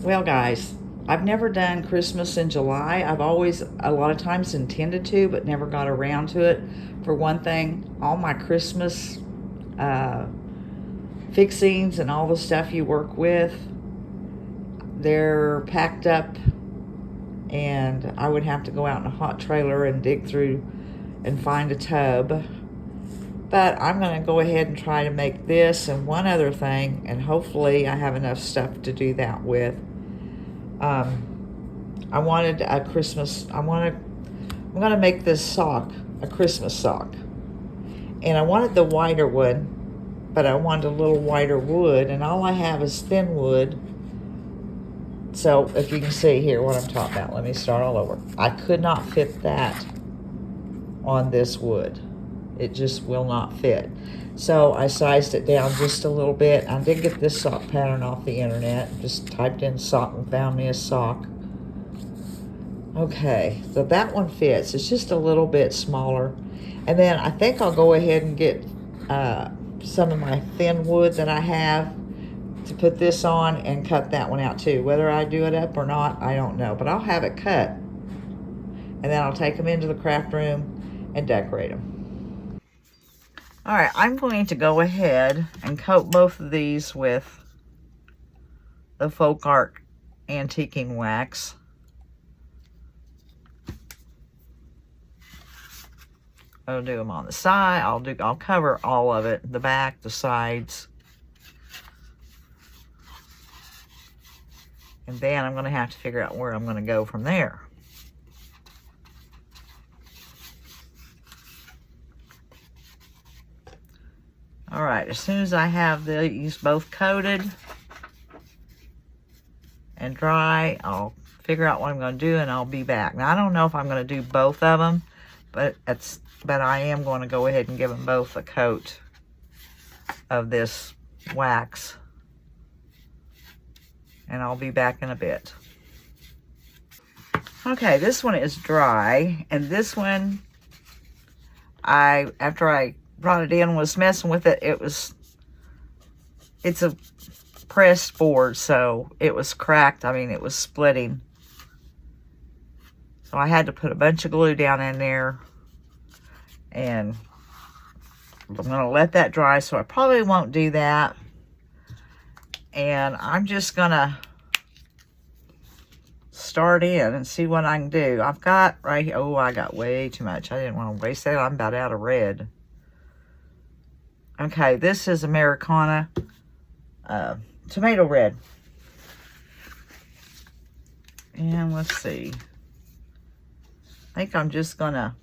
Well, guys, I've never done Christmas in July. I've always, a lot of times, intended to, but never got around to it. For one thing, all my Christmas fixings and all the stuff you work with, they're packed up, and I would have to go out in a hot trailer and dig through and find a tub. But I'm going to go ahead and try to make this and one other thing, and hopefully I have enough stuff to do that with. I wanted a Christmas, I'm going to make this sock, a Christmas sock. And I wanted the whiter one, but I wanted a little whiter wood, and all I have is thin wood. So if you can see here what I'm talking about, let me start all over. I could not fit that on this wood. It just will not fit. So I sized it down just a little bit. I did get this sock pattern off the internet. Just typed in sock and found me a sock. Okay, so that one fits. It's just a little bit smaller. And then I think I'll go ahead and get some of my thin wood that I have to put this on and cut that one out too. Whether I do it up or not, I don't know. But I'll have it cut. And then I'll take them into the craft room and decorate them. All right, I'm going to go ahead and coat both of these with the Folk Art Antiquing Wax. I'll do them on the side. I'll cover all of it, the back, the sides. And then I'm going to have to figure out where I'm going to go from there. All right, as soon as I have these both coated and dry, I'll figure out what I'm going to do and I'll be back. Now, I don't know if I'm going to do both of them, but I am going to go ahead and give them both a coat of this wax. And I'll be back in a bit. Okay, this one is dry, and this one, after I brought it in, was messing with it. It's a pressed board, so it was cracked. I mean, it was splitting. So I had to put a bunch of glue down in there, and I'm gonna let that dry, so I probably won't do that. And I'm just gonna start in and see what I can do. I've got right here, oh, I got way too much. I didn't want to waste that. I'm about out of red. Okay, this is Americana tomato red. And let's see. I think I'm just gonna,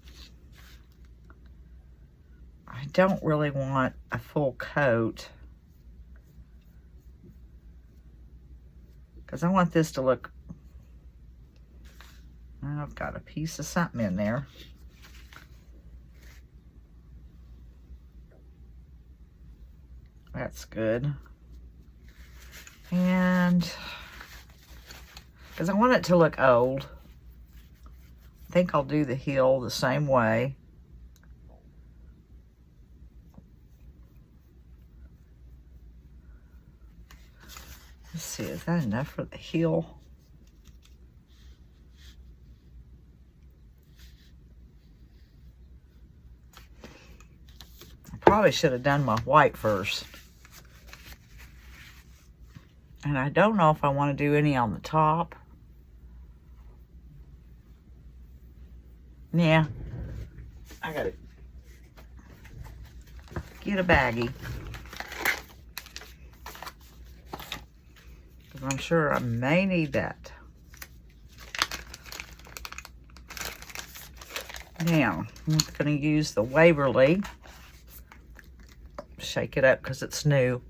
I don't really want a full coat, because I want this to look, I've got a piece of something in there. That's good. And because I want it to look old, I think I'll do the heel the same way. Let's see, is that enough for the heel? I probably should have done my white first. And I don't know if I want to do any on the top. Yeah, I gotta get a baggie. I'm sure I may need that. Now, I'm going to use the Waverly. Shake it up because it's new.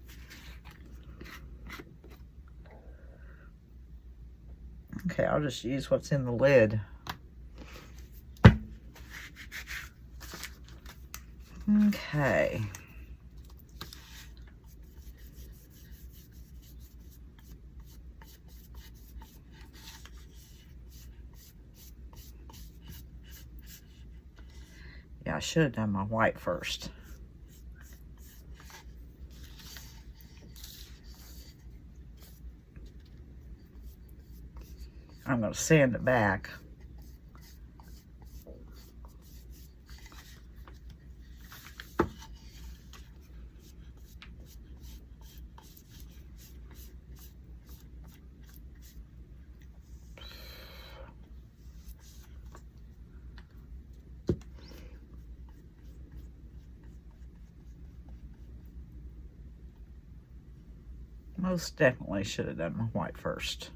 Okay, I'll just use what's in the lid. Okay. Yeah, I should have done my white first. I'm going to sand it back. Most definitely should have done my white first.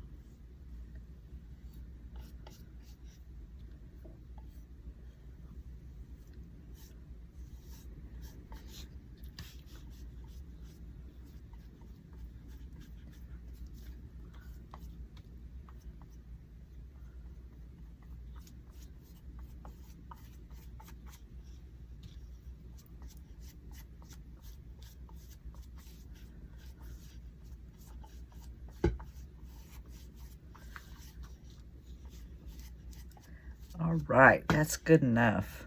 All right, that's good enough.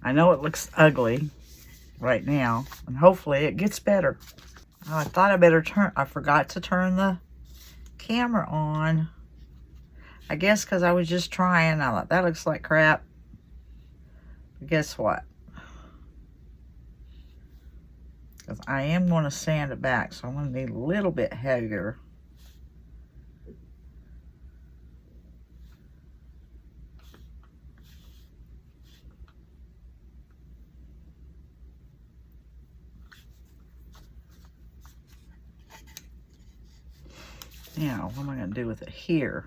I know it looks ugly right now, and hopefully it gets better. Oh, I thought I forgot to turn the camera on. I guess because I was just trying. I thought, that looks like crap. But guess what? Because I am going to sand it back, so I'm going to need a little bit heavier. Now, what am I going to do with it here?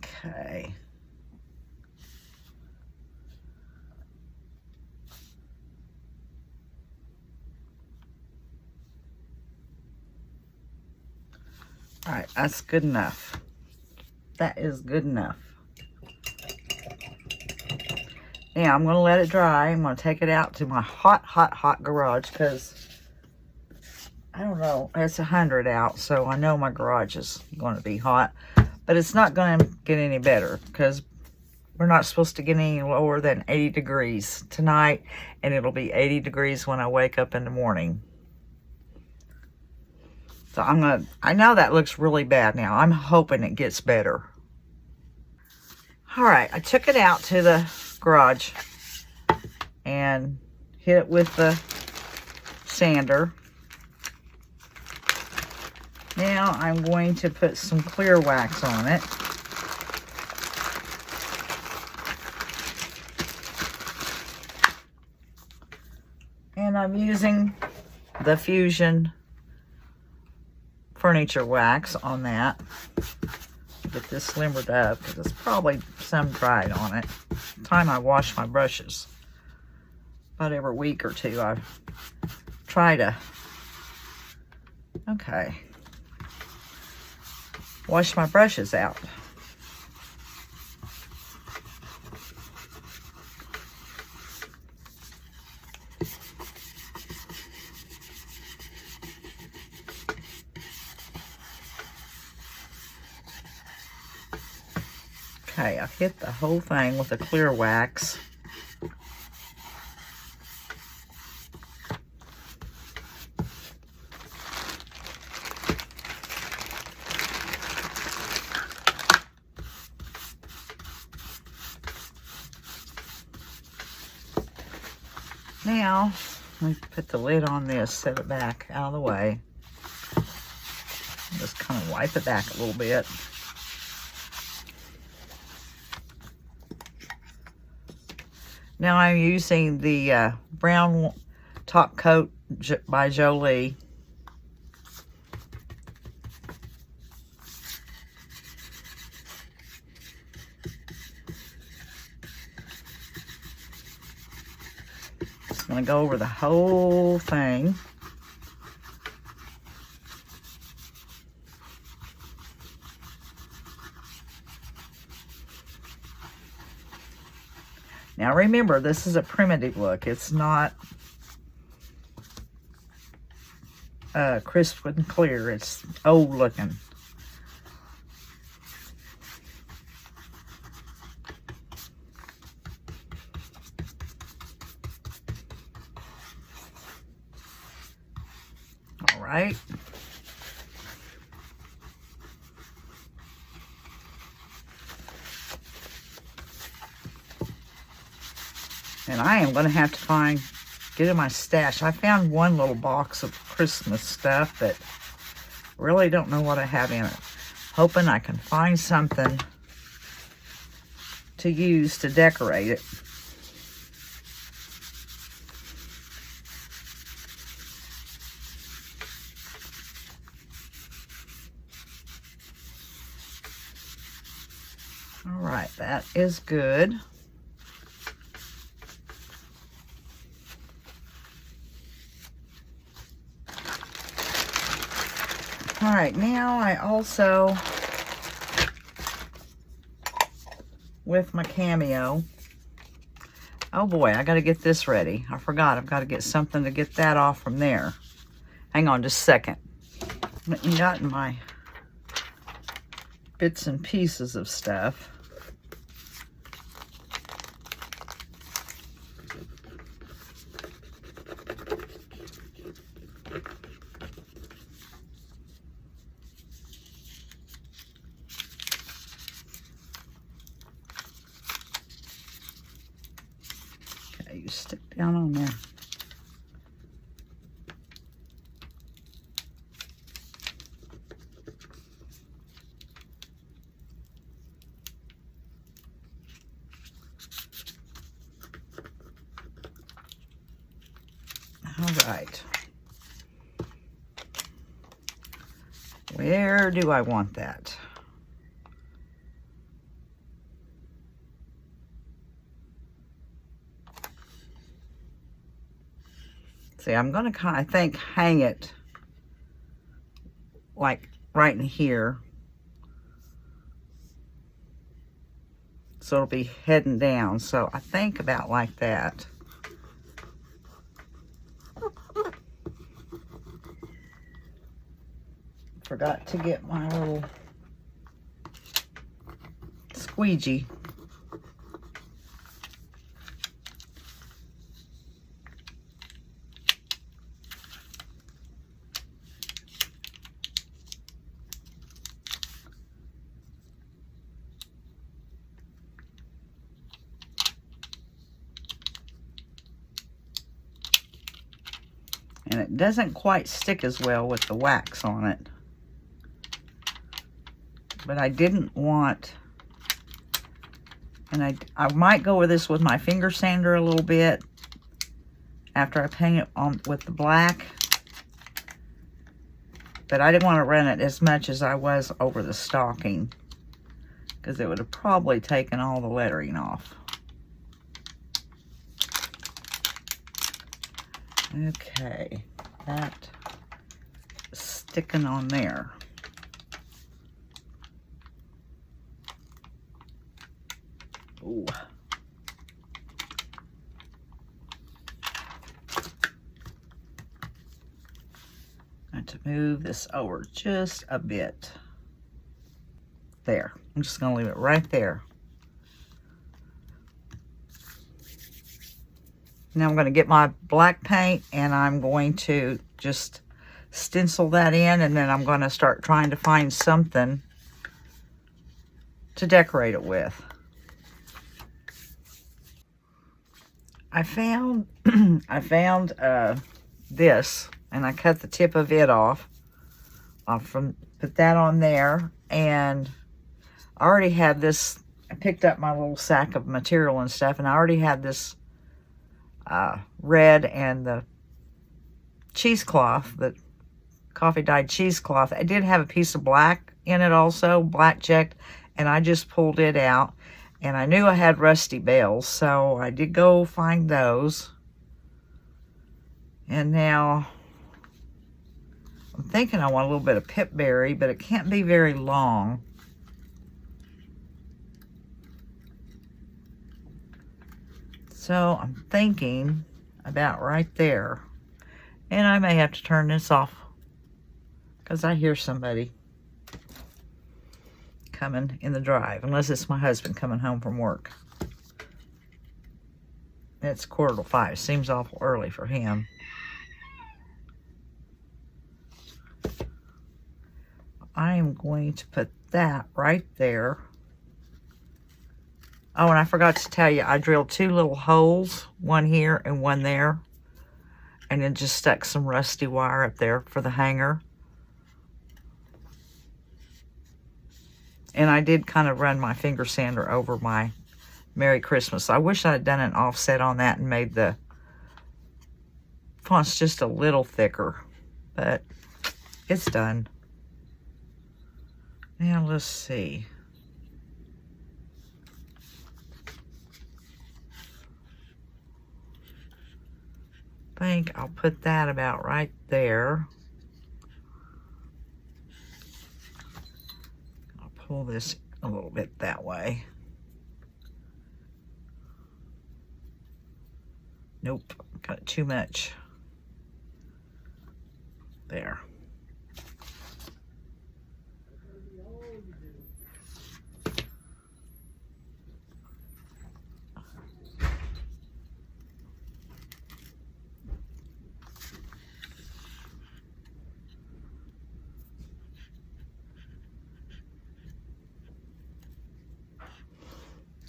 Okay. All right, that's good enough. That is good enough. Now, I'm going to let it dry. I'm going to take it out to my hot garage because, I don't know, it's 100 out, so I know my garage is going to be hot. But it's not going to get any better because we're not supposed to get any lower than 80 degrees tonight, and it'll be 80 degrees when I wake up in the morning. So I know that looks really bad now. I'm hoping it gets better. All right, I took it out to the garage and hit it with the sander. Now I'm going to put some clear wax on it. And I'm using the Fusion furniture wax on that. Get this slimmered up because it's probably some dried on it. The time I wash my brushes, about every week or two, I try to, wash my brushes out. Okay, I've hit the whole thing with a clear wax. Now, let me put the lid on this, set it back out of the way. Just kind of wipe it back a little bit. Now I'm using the brown top coat by Jolie. Just going to go over the whole thing. Now remember, this is a primitive look. It's not crisp and clear. It's old looking. right? And I am going to have to get in my stash. I found one little box of Christmas stuff, but really don't know what I have in it. Hoping I can find something to use to decorate it. All right, that is good. All right, now I also, with my cameo, oh boy, I got to get this ready. I forgot, I've got to get something to get that off from there. Hang on just a second. I got my bits and pieces of stuff. You stick down on there. All right. Where do I want that? See, I'm going to I think hang it like right in here. So it'll be heading down. So I think about like that. Forgot to get my little squeegee. And it doesn't quite stick as well with the wax on it. But I didn't want, and I might go with this with my finger sander a little bit after I paint it on with the black. But I didn't want to run it as much as I was over the stocking, because it would have probably taken all the lettering off. Okay, that is sticking on there. Ooh. Got to move this over just a bit. There. I'm just going to leave it right there. Now I'm going to get my black paint and I'm going to just stencil that in, and then I'm going to start trying to find something to decorate it with. I found this, and I cut the tip of it off. Put that on there, and I already had this. I picked up my little sack of material and stuff, and I already had this red and the cheesecloth, the coffee dyed cheesecloth. I did have a piece of black in it also, black checked, and I just pulled it out. And I knew I had rusty bales, so I did go find those. And now I'm thinking I want a little bit of pipberry, but it can't be very long. So I'm thinking about right there. And I may have to turn this off because I hear somebody coming in the drive, unless it's my husband coming home from work. It's 4:45. Seems awful early for him. I am going to put that right there. Oh, and I forgot to tell you, I drilled 2 little holes, one here and one there. And then just stuck some rusty wire up there for the hanger. And I did kind of run my finger sander over my Merry Christmas. I wish I had done an offset on that and made the fonts just a little thicker. But it's done. Now let's see. I think I'll put that about right there. I'll pull this a little bit that way. Nope, got too much. There.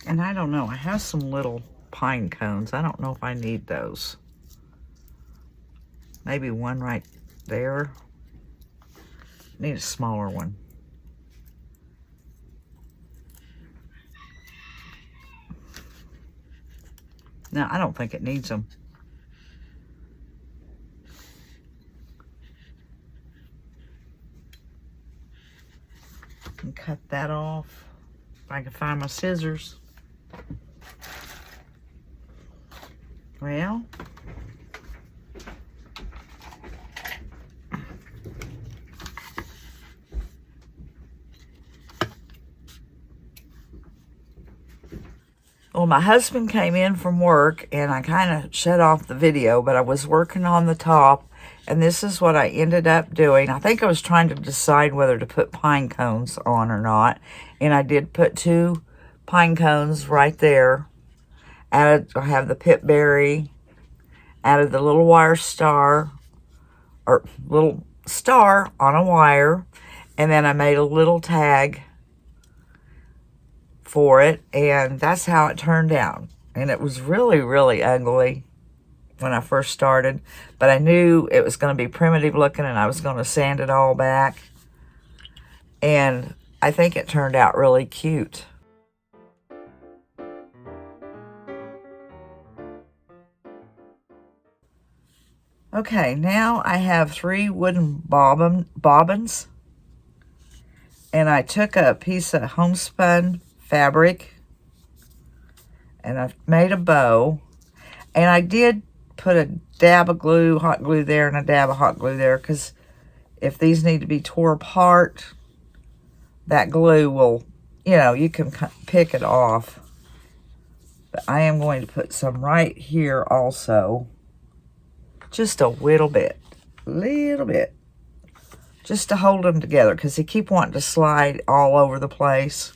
And I don't know, I have some little pine cones. I don't know if I need those. Maybe one right there. Need a smaller one. No, I don't think it needs them. And cut that off. If I can find my scissors. Well, my husband came in from work and I kind of shut off the video, but I was working on the top and this is what I ended up doing. I think I was trying to decide whether to put pine cones on or not, and I did put 2 pine cones right there. I have the pip berry, added the little wire star, or little star on a wire, and then I made a little tag for it, and that's how it turned out. And it was really, really ugly when I first started, but I knew it was going to be primitive looking and I was going to sand it all back, and I think it turned out really cute. Okay, now I have 3 wooden bobbins, and I took a piece of homespun fabric, and I've made a bow, and I did put a dab of glue, hot glue there, and a dab of hot glue there, because if these need to be tore apart, that glue will, you know, you can pick it off. But I am going to put some right here also. Just a little bit, just to hold them together, because they keep wanting to slide all over the place.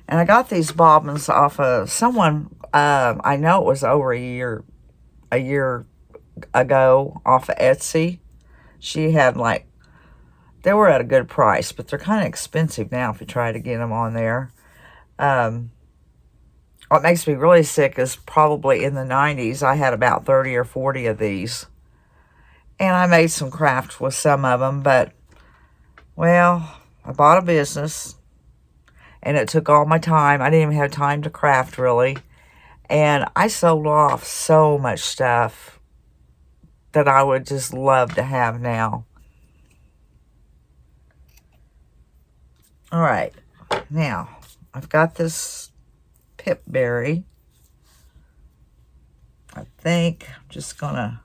And I got these bobbins off of someone, I know it was over a year ago, off of Etsy. She had like, they were at a good price, but they're kind of expensive now if you try to get them on there. What makes me really sick is probably in the 90s, I had about 30 or 40 of these. And I made some crafts with some of them, but, well, I bought a business, and it took all my time. I didn't even have time to craft, really. And I sold off so much stuff that I would just love to have now. All right, now, I've got this pip berry. I think I'm just gonna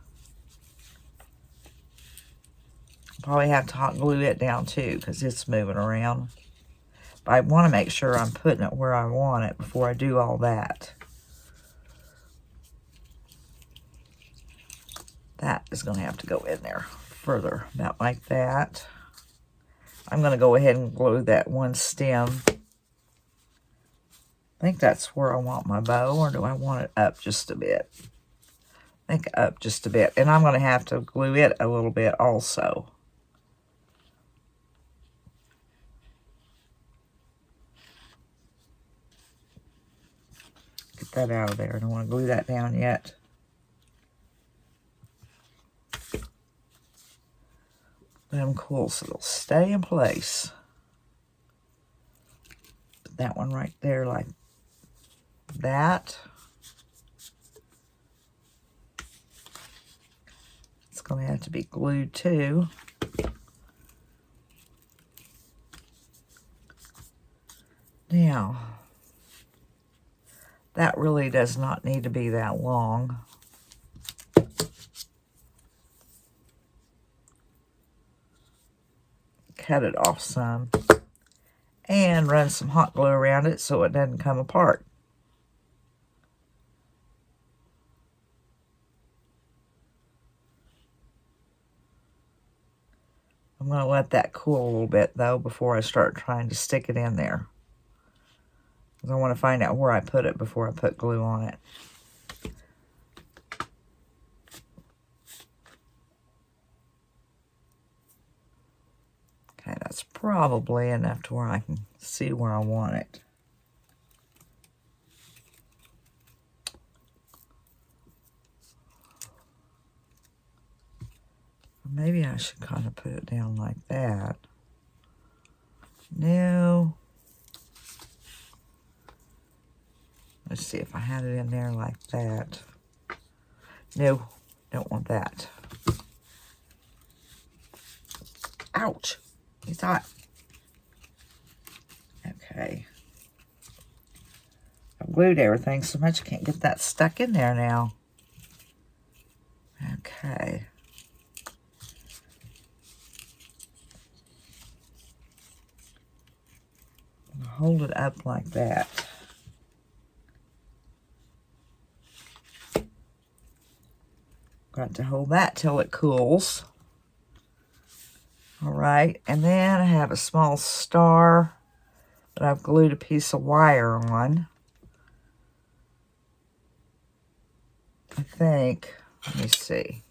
probably have to hot glue it down too, because it's moving around. But I want to make sure I'm putting it where I want it before I do all that. That is going to have to go in there further, about like that. I'm going to go ahead and glue that one stem. I think that's where I want my bow, or do I want it up just a bit? I think up just a bit. And I'm going to have to glue it a little bit also. Get that out of there. I don't want to glue that down yet. Let them cool so they'll stay in place. Put that one right there like that. It's going to have to be glued too. Now, that really does not need to be that long. Cut it off some and run some hot glue around it so it doesn't come apart. I'm going to let that cool a little bit though before I start trying to stick it in there. I want to find out where I put it before I put glue on it. Okay, that's probably enough to where I can see where I want it. Maybe I should kind of put it down like that. No. Let's see if I had it in there like that. No, don't want that. Ouch. It's hot. Okay. I've glued everything so much I can't get that stuck in there now. Okay. Hold it up like that. Got to hold that till it cools. All right, and then I have a small star that I've glued a piece of wire on. I think, let me see.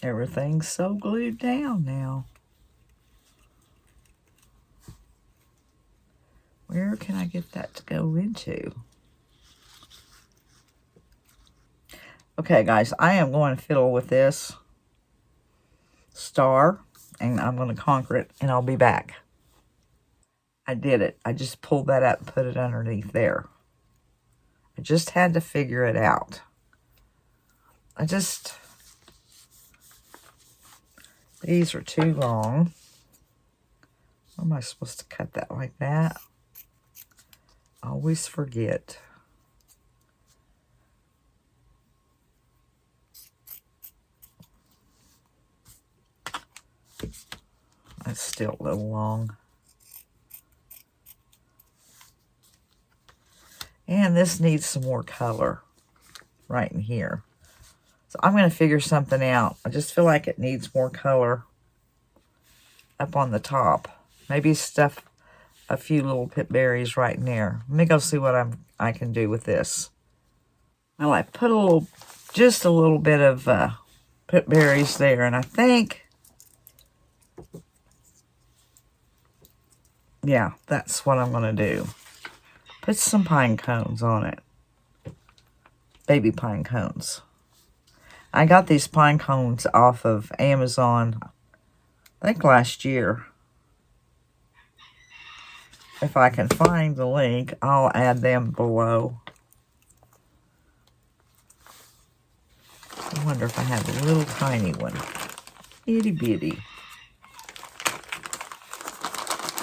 Everything's so glued down now. Where can I get that to go into? Okay, guys, I am going to fiddle with this star, and I'm going to conquer it, and I'll be back. I did it. I just pulled that up and put it underneath there. I just had to figure it out. These are too long. How am I supposed to cut that like that? I always forget. That's still a little long. And this needs some more color right in here. So I'm going to figure something out. I just feel like it needs more color up on the top. Maybe stuff a few little pip berries right in there. Let me go see what I can do with this. Well, I put just a little bit of pip berries there, and I think, yeah, that's what I'm going to do. Put some pine cones on it. Baby pine cones. I got these pine cones off of Amazon, I think last year. If I can find the link, I'll add them below. I wonder if I have a little tiny one. Itty bitty.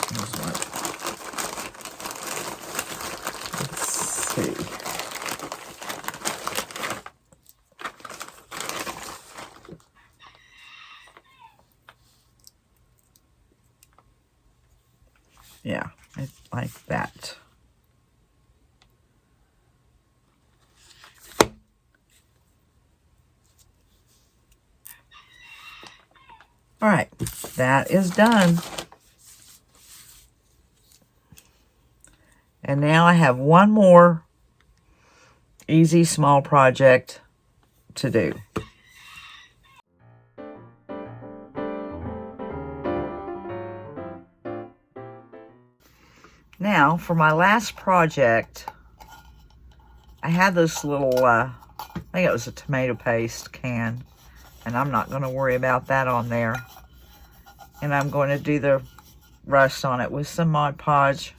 There's one. Let's see. Yeah, like that. All right, that is done. And now I have one more easy small project to do. Now, for my last project, I had this little, I think it was a tomato paste can, and I'm not going to worry about that on there. And I'm going to do the rest on it with some Mod Podge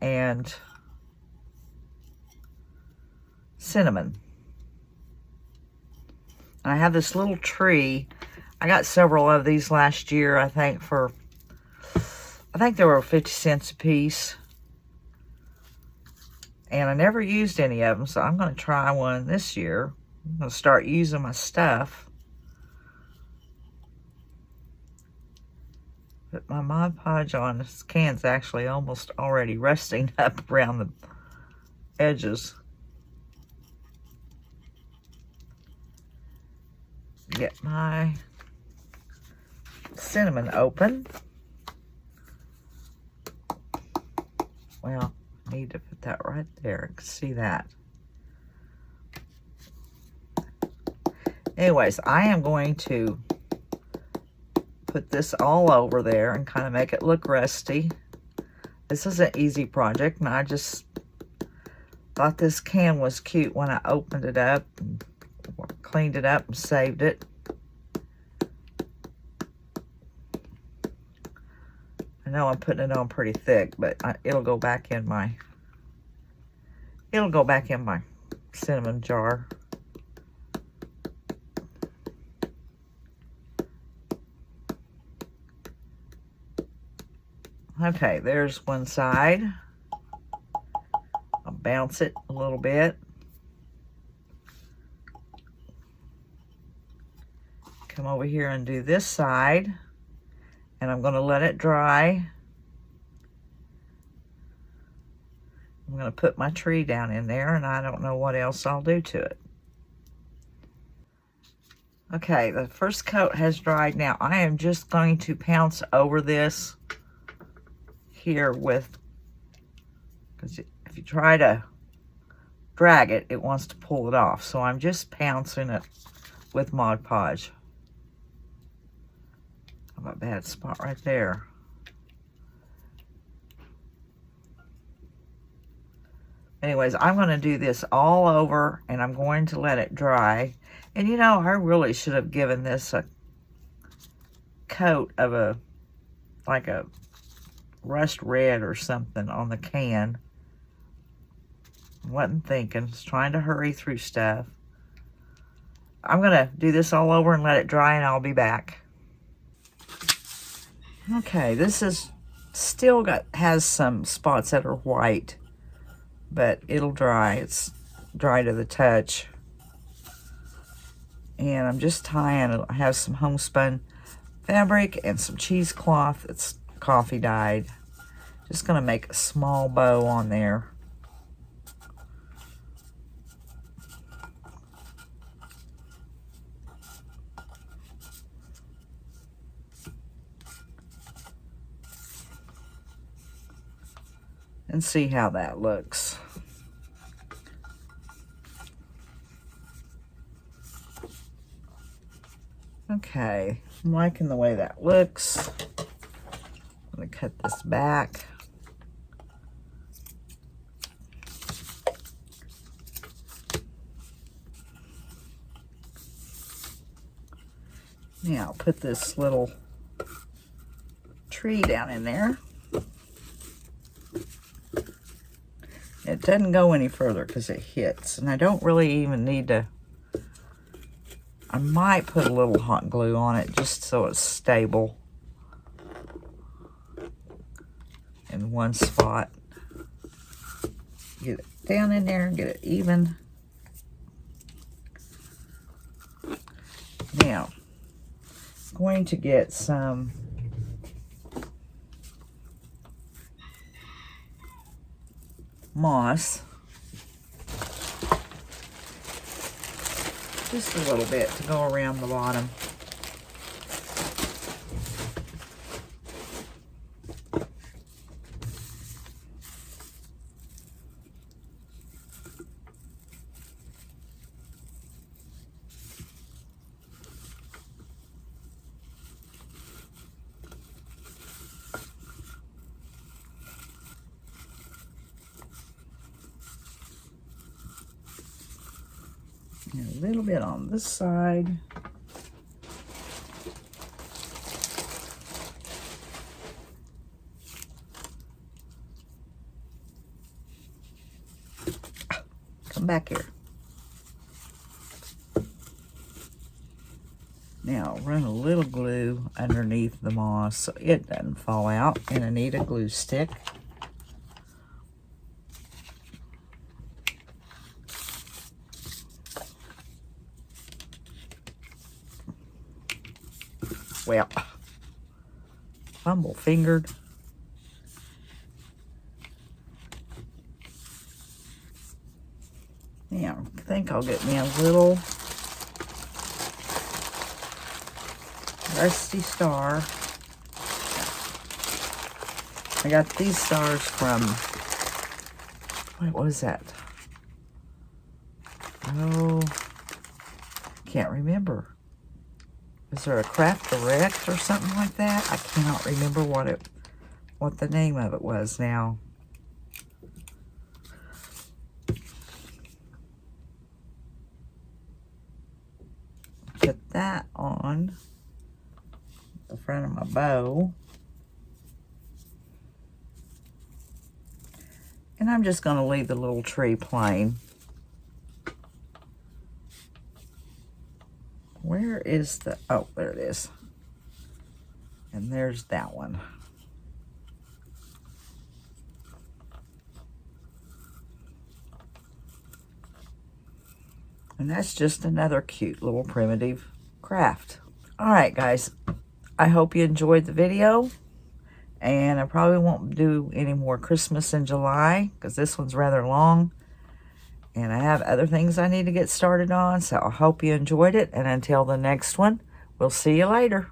and cinnamon. And I have this little tree. I got several of these last year, I think they were 50 cents a piece. And I never used any of them, so I'm going to try one this year. I'm going to start using my stuff. But my Mod Podge on this can's actually almost already rusting up around the edges. Get my cinnamon open. Well, I need to put that right there. I can see that. Anyways, I am going to put this all over there and kind of make it look rusty. This is an easy project, and I just thought this can was cute when I opened it up and cleaned it up and saved it. I know I'm putting it on pretty thick, but it'll go back in my cinnamon jar. Okay, there's one side. I'll bounce it a little bit. Come over here and do this side. And I'm going to let it dry. I'm going to put my tree down in there, and I don't know what else I'll do to it. Okay, the first coat has dried. Now I am just going to pounce over this here with, because if you try to drag it, it wants to pull it off. So I'm just pouncing it with Mod Podge. A bad spot right there. Anyways, I'm going to do this all over, and I'm going to let it dry. And you know, I really should have given this a coat of like a rust red or something on the can. Wasn't thinking, just trying to hurry through stuff. I'm going to do this all over and let it dry, and I'll be back. Okay, this is still has some spots that are white, but it'll dry. It's dry to the touch. And I'm just tying, I have some homespun fabric and some cheesecloth. It's coffee dyed. Just gonna make a small bow on there. And see how that looks. Okay, I'm liking the way that looks. I'm going to cut this back. Now I'll put this little tree down in there. It doesn't go any further because it hits, and I don't really even need to. I might put a little hot glue on it just so it's stable in one spot. Get it down in there and get it even. Now, I'm going to get some moss. Just a little bit to go around the bottom. And a little bit on this side. Come back here. Now run a little glue underneath the moss so it doesn't fall out, and I need a glue stick. Well, fumble fingered. Now, I think I'll get me a little rusty star. I got these stars from, what was that? Oh, can't remember. Is there a Craft Direct or something like that? I cannot remember what the name of it was now. Put that on the front of my bow. And I'm just going to leave the little tree plain. Where is the, oh, there it is. And there's that one. And that's just another cute little primitive craft. All right, guys. I hope you enjoyed the video. And I probably won't do any more Christmas in July because this one's rather long. And I have other things I need to get started on. So I hope you enjoyed it. And until the next one, we'll see you later.